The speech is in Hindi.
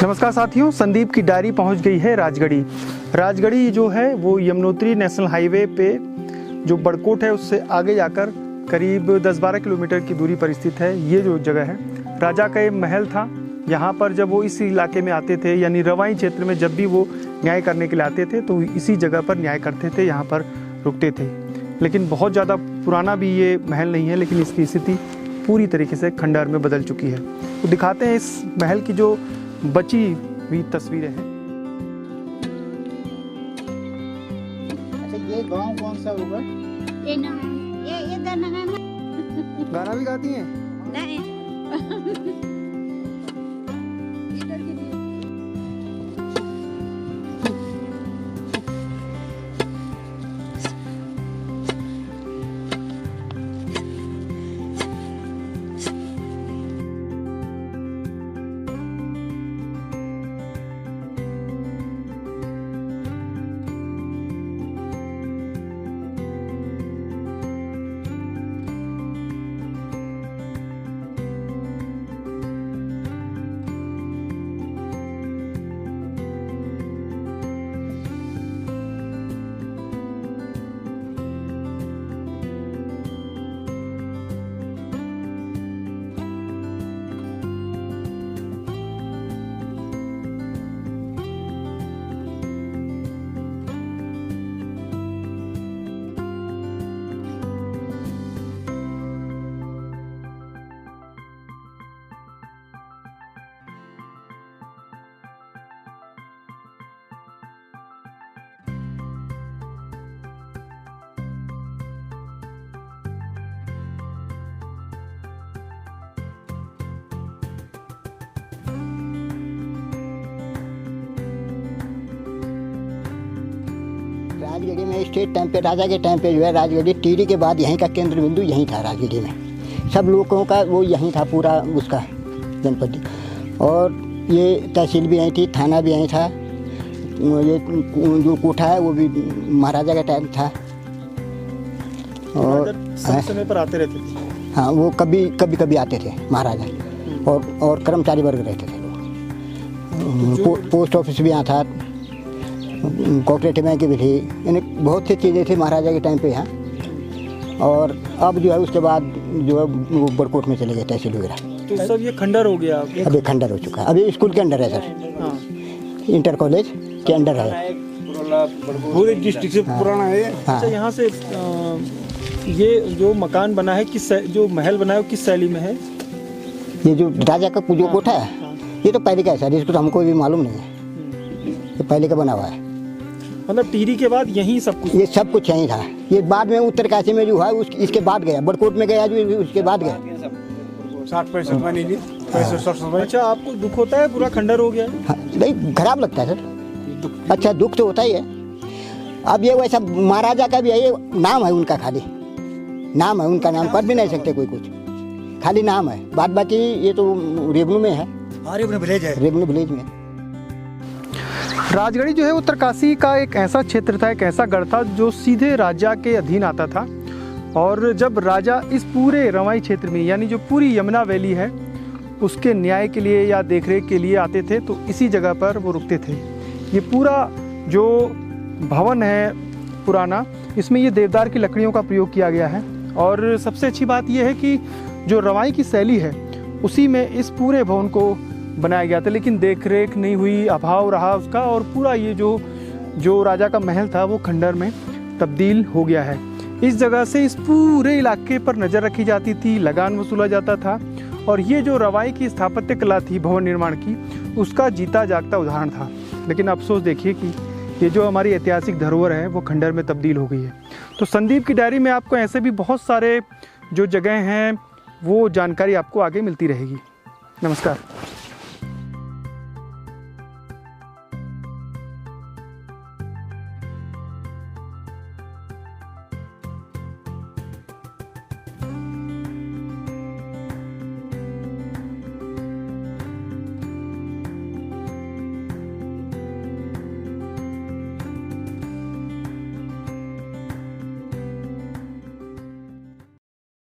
नमस्कार साथियों, संदीप की डायरी पहुंच गई है राजगढ़ी। राजगढ़ी जो है वो यमुनोत्री नेशनल हाईवे पे जो बड़कोट है उससे आगे जाकर करीब 10-12 किलोमीटर की दूरी पर स्थित है। ये जो जगह है राजा का ये महल था। यहाँ पर जब वो इस इलाके में आते थे यानी रवाई क्षेत्र में जब भी वो न्याय करने के लिए आते थे तो इसी जगह पर न्याय करते थे, यहाँ पर रुकते थे। लेकिन बहुत ज़्यादा पुराना भी ये महल नहीं है, लेकिन इसकी स्थिति पूरी तरीके से खंडहर में बदल चुकी है। तो दिखाते हैं इस महल की जो बची हुई तस्वीरें हैं। अच्छा, ये गांव कौन सा होगा? ये गाना भी गाती हैं? नहीं। राजगढ़ी में स्टेट टाइम पे राजा के टाइम पे जो है राजगढ़ी टिहरी के बाद यहीं का केंद्र बिंदु यहीं था। राजगढ़ी में सब लोगों का वो यहीं था, पूरा उसका जनपद। और ये तहसील भी यहीं थी, थाना भी यहीं था। ये जो कोठा है वो भी महाराजा का टाइम था। और समय पर आते रहते थे। हाँ, वो कभी कभी आते थे महाराजा। और कर्मचारी वर्ग रहते थे लोग। पोस्ट ऑफिस भी यहाँ था, कोऑपरेटिव बैंक भी थी, यानी बहुत सी चीज़ें थी महाराजा के टाइम पे यहाँ। और अब जो है उसके बाद जो है वो बड़कोट में चले गए तहसील वगैरह। तो सब ये खंडर हो गया। अभी खंडर हो चुका है। अभी स्कूल के अंडर है सर। हाँ। इंटर कॉलेज के अंडर है। पूरे डिस्ट्रिक्ट से पुराना है। हाँ। अच्छा, यहाँ से ये जो मकान बना है जो महल बना है वो किस शैली में है? ये जो राजा का जो कोठा है ये तो पहले का है सर, इसको तो हमको भी मालूम नहीं है। ये पहले का बना हुआ है। मतलब टिहरी के बाद यही सब कुछ? ये सब कुछ यहीं था। ये बाद में उत्तरकाशी में जो है इसके बाद गया, बड़कोट में गया जो उसके बाद गया। 60-65 बनी थी, 65-60। अच्छा, आपको दुख होता है पूरा खंडर हो गया? हाँ, नहीं खराब लगता है सर। अच्छा, दुख तो होता ही है। अब ये वैसा महाराजा का भी है, ये नाम है उनका, खाली नाम है उनका, नाम कर भी नहीं सकते कोई कुछ, खाली नाम है। बाद बाकी ये तो रेवन्यू में है। रेवन्यू विलेज है। रेवन्यू विलेज में राजगढ़ी जो है उत्तरकाशी का एक ऐसा क्षेत्र था, एक ऐसा गढ़ था जो सीधे राजा के अधीन आता था। और जब राजा इस पूरे रवाई क्षेत्र में यानी जो पूरी यमुना वैली है उसके न्याय के लिए या देखरेख के लिए आते थे तो इसी जगह पर वो रुकते थे। ये पूरा जो भवन है पुराना, इसमें ये देवदार की लकड़ियों का प्रयोग किया गया है। और सबसे अच्छी बात यह है कि जो रवाई की शैली है उसी में इस पूरे भवन को बनाया गया था, लेकिन देखरेख नहीं हुई, अभाव रहा उसका, और पूरा ये जो राजा का महल था वो खंडर में तब्दील हो गया है। इस जगह से इस पूरे इलाके पर नज़र रखी जाती थी, लगान वसूला जाता था। और ये जो रवाई की स्थापत्य कला थी भवन निर्माण की, उसका जीता जागता उदाहरण था। लेकिन अफसोस देखिए कि ये जो हमारी ऐतिहासिक धरोहर है वो खंडर में तब्दील हो गई है। तो संदीप की डायरी में आपको ऐसे भी बहुत सारे जो जगह हैं वो जानकारी आपको आगे मिलती रहेगी। नमस्कार।